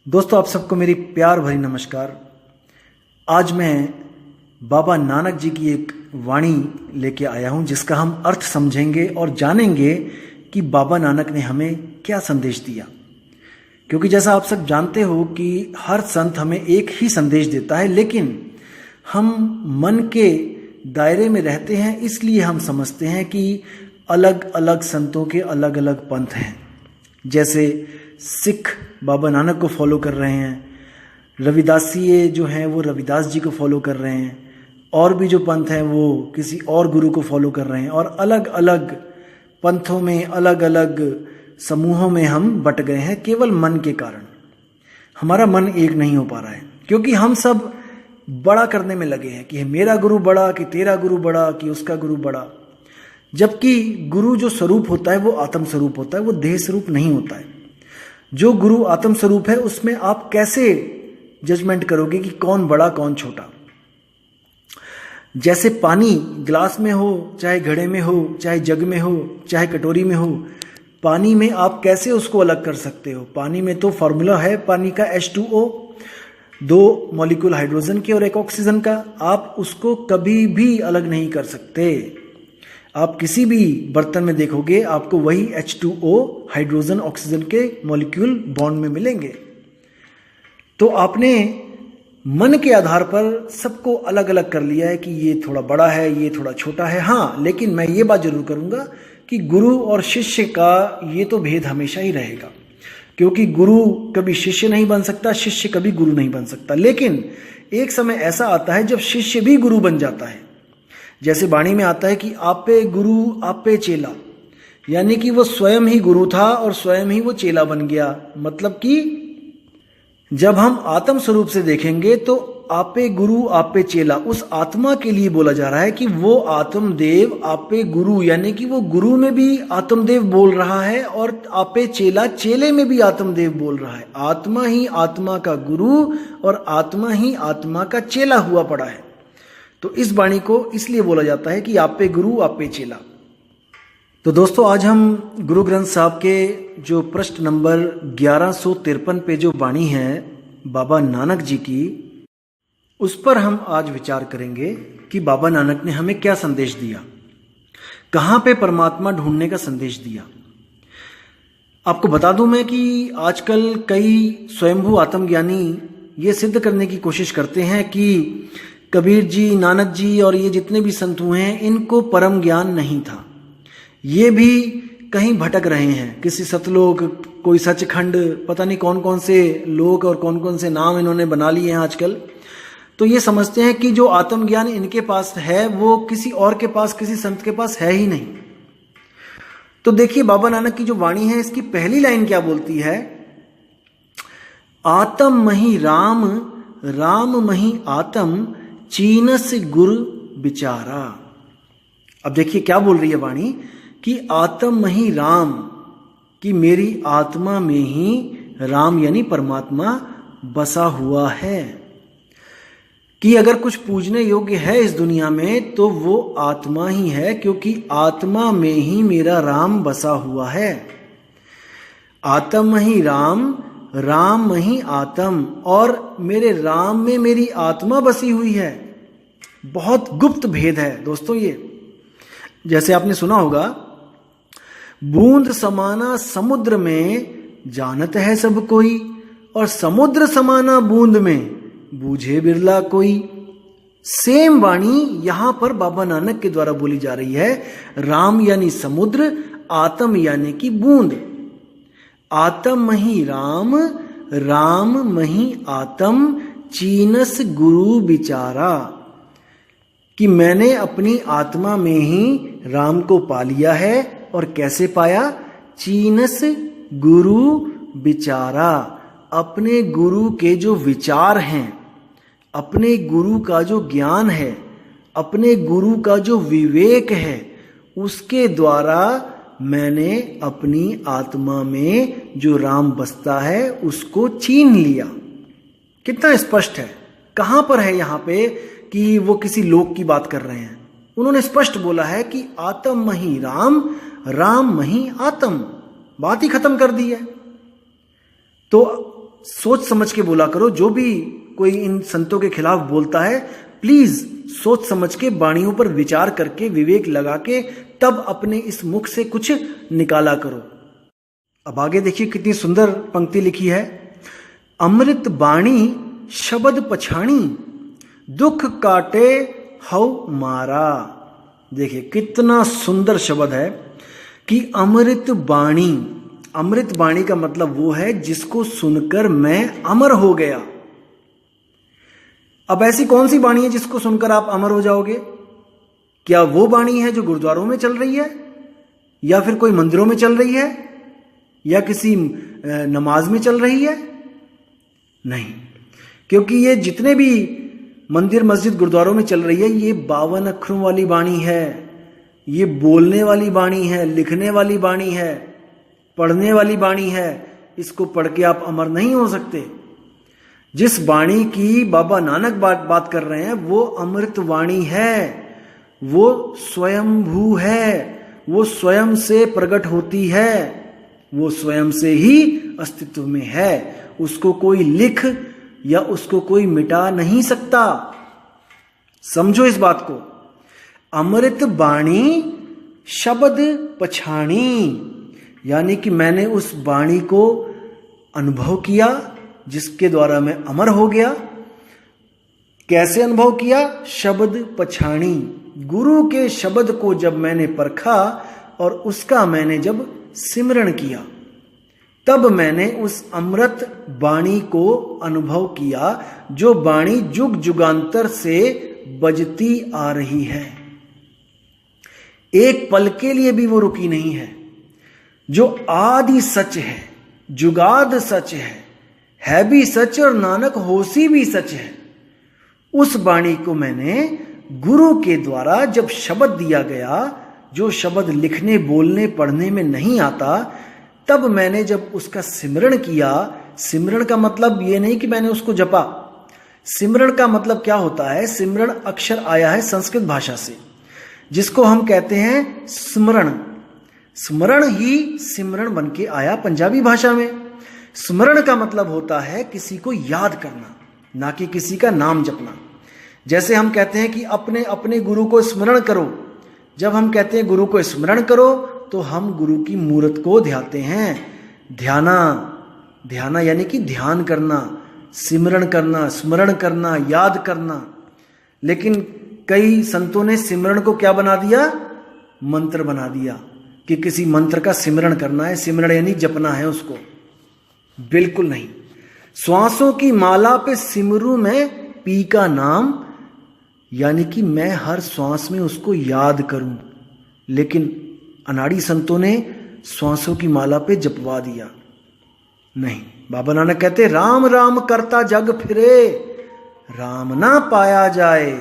दोस्तों, आप सबको मेरी प्यार भरी नमस्कार। आज मैं बाबा नानक जी की एक वाणी लेके आया हूं, जिसका हम अर्थ समझेंगे और जानेंगे कि बाबा नानक ने हमें क्या संदेश दिया। क्योंकि जैसा आप सब जानते हो कि हर संत हमें एक ही संदेश देता है, लेकिन हम मन के दायरे में रहते हैं, इसलिए हम समझते हैं कि अलग अलग संतों के अलग अलग पंथ हैं। जैसे सिख बाबा नानक को फॉलो कर रहे हैं, रविदासीय जो हैं वो रविदास जी को फॉलो कर रहे हैं, और भी जो पंथ हैं वो किसी और गुरु को फॉलो कर रहे हैं, और अलग अलग पंथों में अलग अलग समूहों में हम बट गए हैं केवल मन के कारण। हमारा मन एक नहीं हो पा रहा है, क्योंकि हम सब बड़ा करने में लगे हैं कि मेरा गुरु बड़ा, कि तेरा गुरु बड़ा, कि उसका गुरु बड़ा। जबकि गुरु जो स्वरूप होता है वो आत्म स्वरूप होता है, वो देह स्वरूप नहीं होता है। जो गुरु आत्म स्वरूप है उसमें आप कैसे जजमेंट करोगे कि कौन बड़ा कौन छोटा। जैसे पानी ग्लास में हो, चाहे घड़े में हो, चाहे जग में हो, चाहे कटोरी में हो, पानी में आप कैसे उसको अलग कर सकते हो। पानी में तो फॉर्मूला है पानी का H2O, 2 मॉलिक्यूल हाइड्रोजन के और 1 ऑक्सीजन का। आप उसको कभी भी अलग नहीं कर सकते। आप किसी भी बर्तन में देखोगे आपको वही H2O हाइड्रोजन ऑक्सीजन के मॉलिक्यूल बॉन्ड में मिलेंगे। तो आपने मन के आधार पर सबको अलग अलग कर लिया है कि ये थोड़ा बड़ा है, ये थोड़ा छोटा है। हाँ, लेकिन मैं ये बात जरूर करूंगा कि गुरु और शिष्य का ये तो भेद हमेशा ही रहेगा, क्योंकि गुरु कभी शिष्य नहीं बन सकता, शिष्य कभी गुरु नहीं बन सकता। लेकिन एक समय ऐसा आता है जब शिष्य भी गुरु बन जाता है। जैसे वाणी में आता है कि आपे गुरु आपे चेला, यानी कि वो स्वयं ही गुरु था और स्वयं ही वो चेला बन गया। मतलब कि जब हम आत्म स्वरूप से देखेंगे तो आपे गुरु आपे चेला उस आत्मा के लिए बोला जा रहा है कि वो आत्मदेव आपे गुरु, यानी कि वो गुरु में भी आत्मदेव बोल रहा है और आपे चेला चेले में भी आत्मदेव बोल रहा है। आत्मा ही आत्मा का गुरु और आत्मा ही आत्मा का चेला हुआ पड़ा है। तो इस वाणी को इसलिए बोला जाता है कि आपे गुरु आपे चेला। तो दोस्तों, आज हम गुरु ग्रंथ साहब के जो पृष्ठ नंबर 1153 पे जो वाणी है बाबा नानक जी की, उस पर हम आज विचार करेंगे कि बाबा नानक ने हमें क्या संदेश दिया, कहाँ पे परमात्मा ढूंढने का संदेश दिया। आपको बता दूं मैं कि आजकल कई स्वयंभू आत्मज्ञानी ये सिद्ध करने की कोशिश करते हैं कि कबीर जी, नानक जी और ये जितने भी संत हुए हैं इनको परम ज्ञान नहीं था। ये भी कहीं भटक रहे हैं, किसी सतलोक, कोई सचखंड, पता नहीं कौन कौन से लोक और कौन कौन से नाम इन्होंने बना लिए हैं आजकल। तो ये समझते हैं कि जो आत्मज्ञान इनके पास है वो किसी और के पास, किसी संत के पास है ही नहीं। तो देखिए बाबा नानक की जो वाणी है इसकी पहली लाइन क्या बोलती है, आत्म मही राम, राम मही आत्म, चीनस गुरु बिचारा। अब देखिए क्या बोल रही है वाणी कि आत्म मही राम, कि मेरी आत्मा में ही राम यानी परमात्मा बसा हुआ है। कि अगर कुछ पूजने योग्य है इस दुनिया में तो वो आत्मा ही है, क्योंकि आत्मा में ही मेरा राम बसा हुआ है। आत्म ही राम, राम ही आत्म, और मेरे राम में मेरी आत्मा बसी हुई है। बहुत गुप्त भेद है दोस्तों ये। जैसे आपने सुना होगा, बूंद समाना समुद्र में जानत है सब कोई, और समुद्र समाना बूंद में बूझे बिरला कोई। सेम वाणी यहां पर बाबा नानक के द्वारा बोली जा रही है। राम यानी समुद्र, आत्म यानी कि बूंद। आत्म मही राम, राम मही आत्म, चीनस गुरु बिचारा। कि मैंने अपनी आत्मा में ही राम को पा लिया है। और कैसे पाया, चीनस गुरु बिचारा। अपने गुरु के जो विचार हैं, अपने गुरु का जो ज्ञान है, अपने गुरु का जो विवेक है, उसके द्वारा मैंने अपनी आत्मा में जो राम बसता है उसको छीन लिया। कितना स्पष्ट है, कहां पर है यहां पे कि वो किसी लोक की बात कर रहे हैं। उन्होंने स्पष्ट बोला है कि आत्म मही राम, राम मही आत्म। बात ही खत्म कर दी है। तो सोच समझ के बोला करो। जो भी कोई इन संतों के खिलाफ बोलता है, प्लीज सोच समझ के, वाणियों पर विचार करके, विवेक लगा के तब अपने इस मुख से कुछ निकाला करो। अब आगे देखिए कितनी सुंदर पंक्ति लिखी है। अमृत बाणी शब्द पछाणी, दुख काटे हौ मारा। देखिए कितना सुंदर शब्द है कि अमृत बाणी। अमृत बाणी का मतलब वो है जिसको सुनकर मैं अमर हो गया। अब ऐसी कौन सी बाणी है जिसको सुनकर आप अमर हो जाओगे? क्या वो बाणी है जो गुरुद्वारों में चल रही है, या फिर कोई मंदिरों में चल रही है, या किसी नमाज में चल रही है? नहीं, क्योंकि ये जितने भी मंदिर मस्जिद गुरुद्वारों में चल रही है, ये 52 अक्षरों वाली बाणी है, ये बोलने वाली बाणी है, लिखने वाली बाणी है, पढ़ने वाली बाणी है। इसको पढ़ के आप अमर नहीं हो सकते। जिस बाणी की बाबा नानक बात कर रहे हैं वो अमृत वाणी है, वो स्वयंभू है, वो स्वयं से प्रकट होती है, वो स्वयं से ही अस्तित्व में है। उसको कोई लिख या उसको कोई मिटा नहीं सकता। समझो इस बात को। अमृत बाणी शब्द पछाणी, यानी कि मैंने उस वाणी को अनुभव किया जिसके द्वारा मैं अमर हो गया। कैसे अनुभव किया? शब्द पछाणी, गुरु के शब्द को जब मैंने परखा और उसका मैंने जब सिमरण किया, तब मैंने उस अमृत वाणी को अनुभव किया, जो वाणी जुग जुगांतर से बजती आ रही है। एक पल के लिए भी वो रुकी नहीं है। जो आदि सच है, जुगाद सच है भी सच, और नानक होसी भी सच है। उस वाणी को मैंने गुरु के द्वारा जब शब्द दिया गया, जो शब्द लिखने बोलने पढ़ने में नहीं आता, तब मैंने जब उसका सिमरण किया। सिमरण का मतलब ये नहीं कि मैंने उसको जपा। सिमरण का मतलब क्या होता है? सिमरण अक्षर आया है संस्कृत भाषा से, जिसको हम कहते हैं स्मरण। स्मरण ही सिमरण बन के आया पंजाबी भाषा में। स्मरण का मतलब होता है किसी को याद करना, ना कि किसी का नाम जपना। जैसे हम कहते हैं कि अपने अपने गुरु को स्मरण करो। जब हम कहते हैं गुरु को स्मरण करो, तो हम गुरु की मूर्त को ध्याते हैं। ध्याना यानी कि ध्यान करना, सिमरण करना, स्मरण करना, याद करना। लेकिन कई संतों ने सिमरण को क्या बना दिया? मंत्र बना दिया कि किसी मंत्र का सिमरण करना है। सिमरण यानी जपना है उसको। बिल्कुल नहीं। श्वासों की माला पे सिमरू में पी का नाम, यानी कि मैं हर श्वास में उसको याद करूं। लेकिन अनाड़ी संतों ने श्वासों की माला पे जपवा दिया। नहीं, बाबा नानक कहते राम राम करता जग फिरे, राम ना पाया जाए।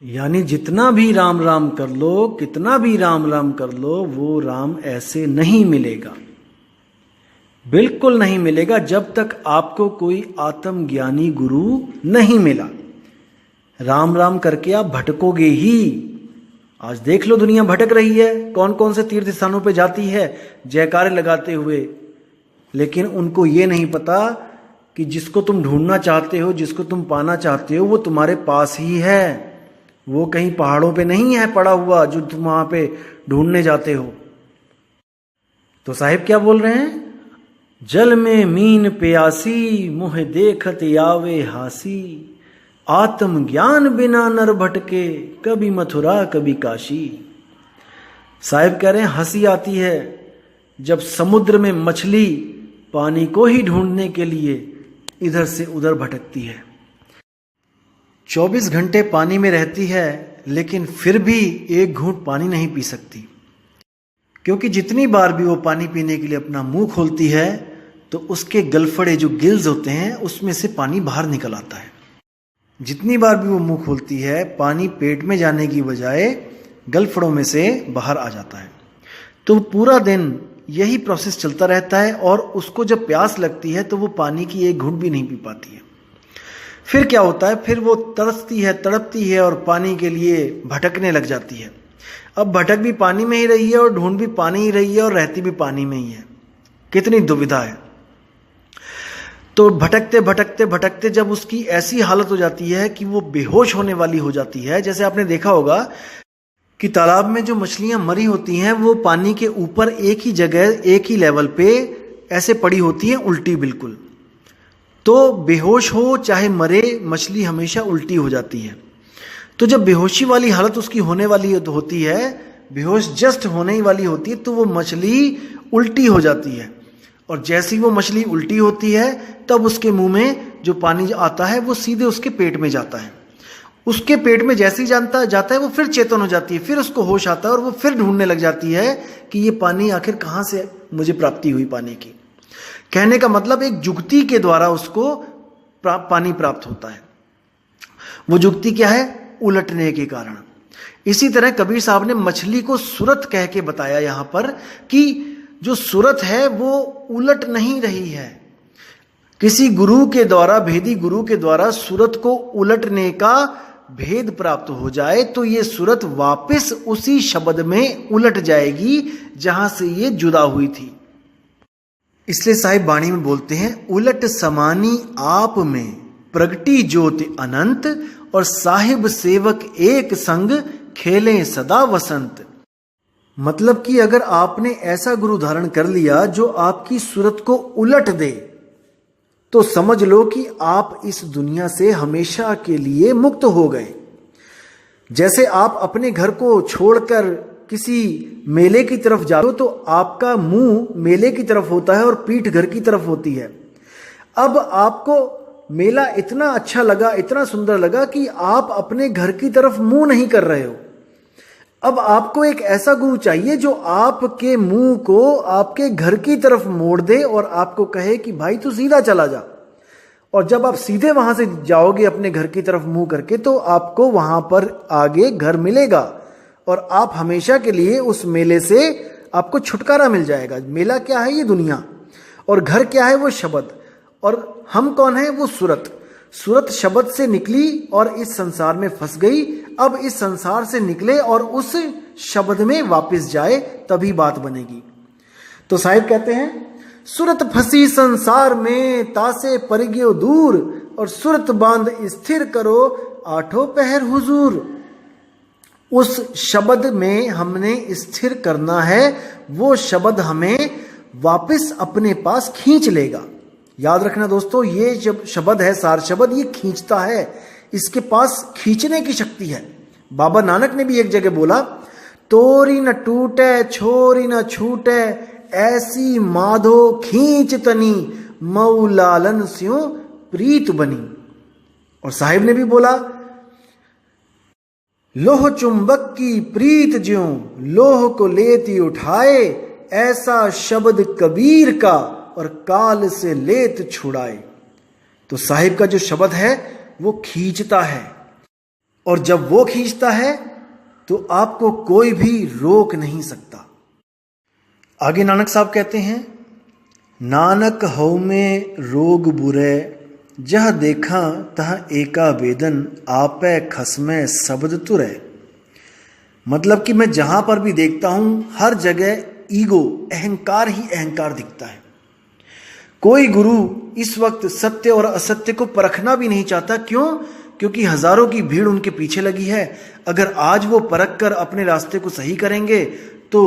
यानी जितना भी राम राम कर लो, कितना भी राम राम कर लो, वो राम ऐसे नहीं मिलेगा, बिल्कुल नहीं मिलेगा, जब तक आपको कोई आत्मज्ञानी गुरु नहीं मिला। राम राम करके आप भटकोगे ही। आज देख लो दुनिया भटक रही है, कौन कौन से तीर्थ स्थानों पे जाती है जयकारे लगाते हुए, लेकिन उनको ये नहीं पता कि जिसको तुम ढूंढना चाहते हो, जिसको तुम पाना चाहते हो, वो तुम्हारे पास ही है। वो कहीं पहाड़ों पे नहीं है पड़ा हुआ जो तुम वहां पे ढूंढने जाते हो। तो साहिब क्या बोल रहे हैं? जल में मीन प्यासी, मुह देखत आवे हासी, आत्म ज्ञान बिना नर भटके, कभी मथुरा कभी काशी। साहिब कह रहे हैं हंसी आती है जब समुद्र में मछली पानी को ही ढूंढने के लिए इधर से उधर भटकती है। 24 घंटे पानी में रहती है, लेकिन फिर भी एक घूंट पानी नहीं पी सकती, क्योंकि जितनी बार भी वो पानी पीने के लिए अपना मुंह खोलती है, तो उसके गलफड़े जो गिल्स होते हैं उसमें से पानी बाहर निकल आता है। जितनी बार भी वो मुंह खोलती है, पानी पेट में जाने की बजाय गलफड़ों में से बाहर आ जाता है। तो पूरा दिन यही प्रोसेस चलता रहता है, और उसको जब प्यास लगती है तो वो पानी की एक घूंट भी नहीं पी पाती है। फिर क्या होता है? फिर वो तरसती है, तड़पती है और पानी के लिए भटकने लग जाती है। अब भटक भी पानी में ही रही है और ढूंढ भी पानी ही रही है और रहती भी पानी में ही है। कितनी दुविधा है। तो भटकते भटकते भटकते जब उसकी ऐसी हालत हो जाती है कि वो बेहोश होने वाली हो जाती है, जैसे आपने देखा होगा कि तालाब में जो मछलियां मरी होती हैं वो पानी के ऊपर एक ही जगह एक ही लेवल पे ऐसे पड़ी होती हैं उल्टी बिल्कुल। तो बेहोश हो चाहे मरे, मछली हमेशा उल्टी हो जाती है। तो जब बेहोशी वाली हालत उसकी होने वाली होती है, बेहोश जस्ट होने ही वाली होती है, तो वो मछली उल्टी हो जाती है। और जैसी वो मछली उल्टी होती है तब उसके मुंह में जो पानी आता है वो सीधे उसके पेट में जाता है। उसके पेट में जैसे ही जाता है वो फिर चेतन हो जाती है, फिर उसको होश आता है और वो फिर ढूंढने लग जाती है कि ये पानी आखिर कहाँ से मुझे प्राप्ति हुई पानी की। कहने का मतलब एक जुगती के द्वारा उसको पानी प्राप्त होता है। वो जुगती क्या है? उलटने के कारण। इसी तरह कबीर साहब ने मछली को सूरत कह के बताया यहां पर कि जो सूरत है वो उलट नहीं रही है। किसी गुरु के द्वारा, भेदी गुरु के द्वारा सूरत को उलटने का भेद प्राप्त हो जाए तो ये सूरत वापस उसी शब्द में उलट जाएगी जहां से ये जुदा हुई थी। इसलिए साहिब बाणी में बोलते हैं, उलट समानी आप में प्रगटी ज्योति अनंत, और साहिब सेवक एक संग खेलें सदा वसंत। मतलब कि अगर आपने ऐसा गुरु धारण कर लिया जो आपकी सूरत को उलट दे तो समझ लो कि आप इस दुनिया से हमेशा के लिए मुक्त हो गए। जैसे आप अपने घर को छोड़कर किसी मेले की तरफ जाते हो तो आपका मुंह मेले की तरफ होता है और पीठ घर की तरफ होती है। अब आपको मेला इतना अच्छा लगा, इतना सुंदर लगा कि आप अपने घर की तरफ मुंह नहीं कर रहे हो। अब आपको एक ऐसा गुरु चाहिए जो आपके मुंह को आपके घर की तरफ मोड़ दे और आपको कहे कि भाई तू सीधा चला जा। और जब आप सीधे वहां से जाओगे अपने घर की तरफ मुंह करके तो आपको वहां पर आगे घर मिलेगा और आप हमेशा के लिए उस मेले से आपको छुटकारा मिल जाएगा। मेला क्या है? ये दुनिया। और घर क्या है? वो शब्द। और हम कौन है? वो सूरत। सूरत शब्द से निकली और इस संसार में फंस गई। अब इस संसार से निकले और उस शब्द में वापस जाए तभी बात बनेगी। तो साहिब कहते हैं, सूरत फंसी संसार में तासे पर गयो दूर, और सूरत बांध स्थिर करो आठों पहर हुजूर। उस शब्द में हमने स्थिर करना है, वो शब्द हमें वापस अपने पास खींच लेगा। याद रखना दोस्तों, ये जब शब्द है सार शब्द, ये खींचता है, इसके पास खींचने की शक्ति है। बाबा नानक ने भी एक जगह बोला, तोरी न टूटे छोरी न छूटे, ऐसी माधो खींच तनी, मऊ लालन स्यों प्रीत बनी। और साहिब ने भी बोला, लोह चुंबक की प्रीत ज्यों लोह को लेती उठाए, ऐसा शब्द कबीर का और काल से लेत छुड़ाए। तो साहिब का जो शब्द है वो खींचता है, और जब वो खींचता है तो आपको कोई भी रोक नहीं सकता। आगे नानक साहब कहते हैं, नानक हऊ में रोग बुरे, जह देखा तह एका वेदन, आपे खसमे शब्द तुरे। मतलब कि मैं जहां पर भी देखता हूं हर जगह ईगो, अहंकार ही अहंकार दिखता है। कोई गुरु इस वक्त सत्य और असत्य को परखना भी नहीं चाहता। क्यों? क्योंकि हजारों की भीड़ उनके पीछे लगी है। अगर आज वो परख कर अपने रास्ते को सही करेंगे तो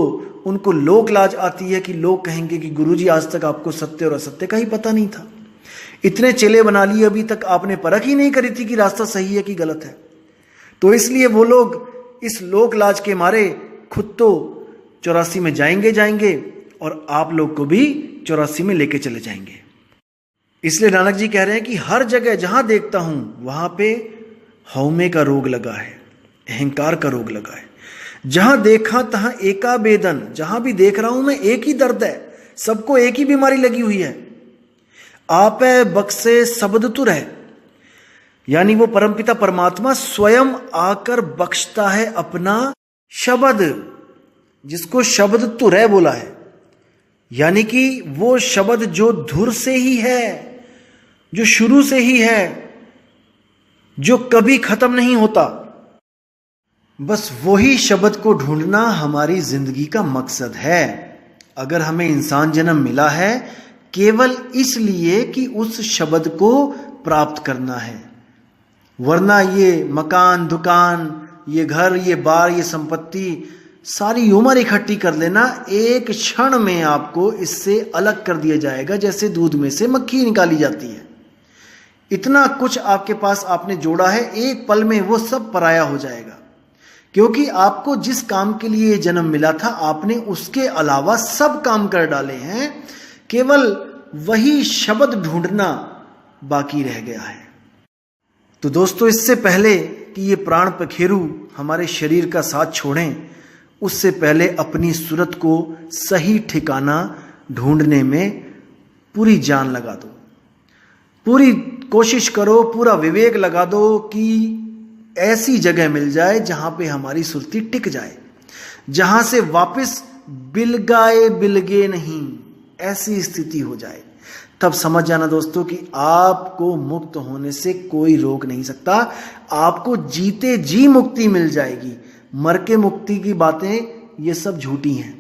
उनको लोक लाज आती है कि लोग कहेंगे कि गुरुजी आज तक आपको सत्य और असत्य का ही पता नहीं था, इतने चेले बना लिए, अभी तक आपने परख ही नहीं करी थी कि रास्ता सही है कि गलत है। तो इसलिए वो लोग इस लोक लाज के मारे खुद तो 84 में जाएंगे और आप लोग को भी 84 में लेके चले जाएंगे। इसलिए नानक जी कह रहे हैं कि हर जगह जहां देखता हूं वहां पे हौमे का रोग लगा है, अहंकार का रोग लगा है। जहां देखा तहां एका बेदन, जहां भी देख रहा हूं मैं एक ही दर्द है, सबको एक ही बीमारी लगी हुई है। आपे बख्शे शब्द तुर है, यानी वो परमपिता परमात्मा स्वयं आकर बख्शता है अपना शब्द, जिसको शब्द तुरै बोला है। यानी कि वो शब्द जो धुर से ही है, जो शुरू से ही है, जो कभी खत्म नहीं होता, बस वही शब्द को ढूंढना हमारी जिंदगी का मकसद है। अगर हमें इंसान जन्म मिला है केवल इसलिए कि उस शब्द को प्राप्त करना है। वरना ये मकान, दुकान, ये घर, ये बार, ये संपत्ति, सारी उम्र इकट्ठी कर लेना, एक क्षण में आपको इससे अलग कर दिया जाएगा, जैसे दूध में से मक्खी निकाली जाती है। इतना कुछ आपके पास आपने जोड़ा है, एक पल में वो सब पराया हो जाएगा। क्योंकि आपको जिस काम के लिए जन्म मिला था, आपने उसके अलावा सब काम कर डाले हैं, केवल वही शब्द ढूंढना बाकी रह गया है। तो दोस्तों, इससे पहले कि ये प्राण पखेरु हमारे शरीर का साथ छोड़ें, उससे पहले अपनी सूरत को सही ठिकाना ढूंढने में पूरी जान लगा दो, पूरी कोशिश करो, पूरा विवेक लगा दो कि ऐसी जगह मिल जाए जहां पे हमारी सुरती टिक जाए, जहां से वापस बिलगे नहीं, ऐसी स्थिति हो जाए। तब समझ जाना दोस्तों कि आपको मुक्त होने से कोई रोक नहीं सकता। आपको जीते जी मुक्ति मिल जाएगी। मर के मुक्ति की बातें ये सब झूठी हैं।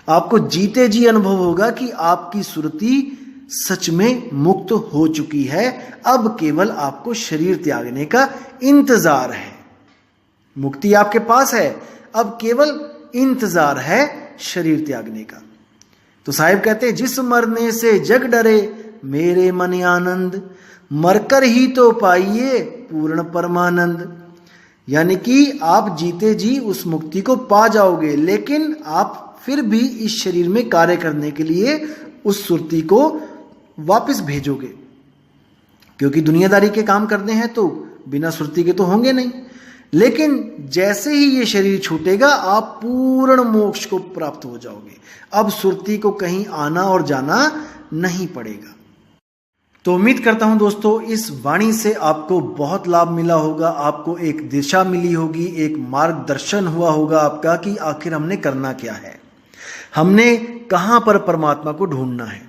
आपको जीते जी अनुभव होगा कि आपकी सुरती सच में मुक्त हो चुकी है। अब केवल आपको शरीर त्यागने का इंतजार है। मुक्ति आपके पास है, अब केवल इंतजार है शरीर त्यागने का। तो साहिब कहते हैं, जिस मरने से जग डरे मेरे मन आनंद, मरकर ही तो पाइए पूर्ण परमानंद। यानी कि आप जीते जी उस मुक्ति को पा जाओगे, लेकिन आप फिर भी इस शरीर में कार्य करने के लिए उस सुरती को वापस भेजोगे, क्योंकि दुनियादारी के काम करने हैं तो बिना सुरती के तो होंगे नहीं। लेकिन जैसे ही ये शरीर छूटेगा, आप पूर्ण मोक्ष को प्राप्त हो जाओगे। अब सुरती को कहीं आना और जाना नहीं पड़ेगा। तो उम्मीद करता हूं दोस्तों, इस वाणी से आपको बहुत लाभ मिला होगा, आपको एक दिशा मिली होगी, एक मार्गदर्शन हुआ होगा आपका कि आखिर हमने करना क्या है, हमने कहां पर परमात्मा को ढूंढना है।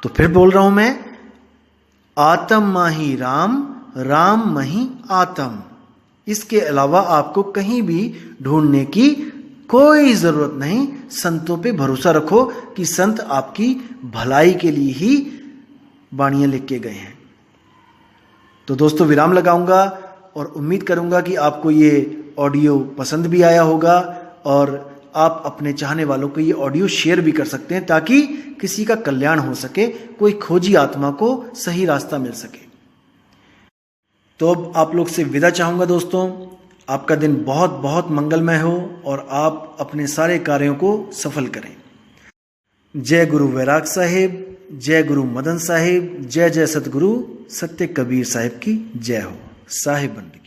तो फिर बोल रहा हूं मैं, आत्म माही राम, राम मही आत्म। इसके अलावा आपको कहीं भी ढूंढने की कोई जरूरत नहीं। संतों पे भरोसा रखो कि संत आपकी भलाई के लिए ही वाणियां लिख के गए हैं। तो दोस्तों, विराम लगाऊंगा और उम्मीद करूंगा कि आपको ये ऑडियो पसंद भी आया होगा और आप अपने चाहने वालों को ये ऑडियो शेयर भी कर सकते हैं, ताकि किसी का कल्याण हो सके, कोई खोजी आत्मा को सही रास्ता मिल सके। तो अब आप लोग से विदा चाहूंगा दोस्तों। आपका दिन बहुत बहुत मंगलमय हो और आप अपने सारे कार्यों को सफल करें। जय गुरु वैराग साहिब, जय गुरु मदन साहिब, जय जय सतगुरु सत्य कबीर साहिब की जय हो। साहिब बंदी।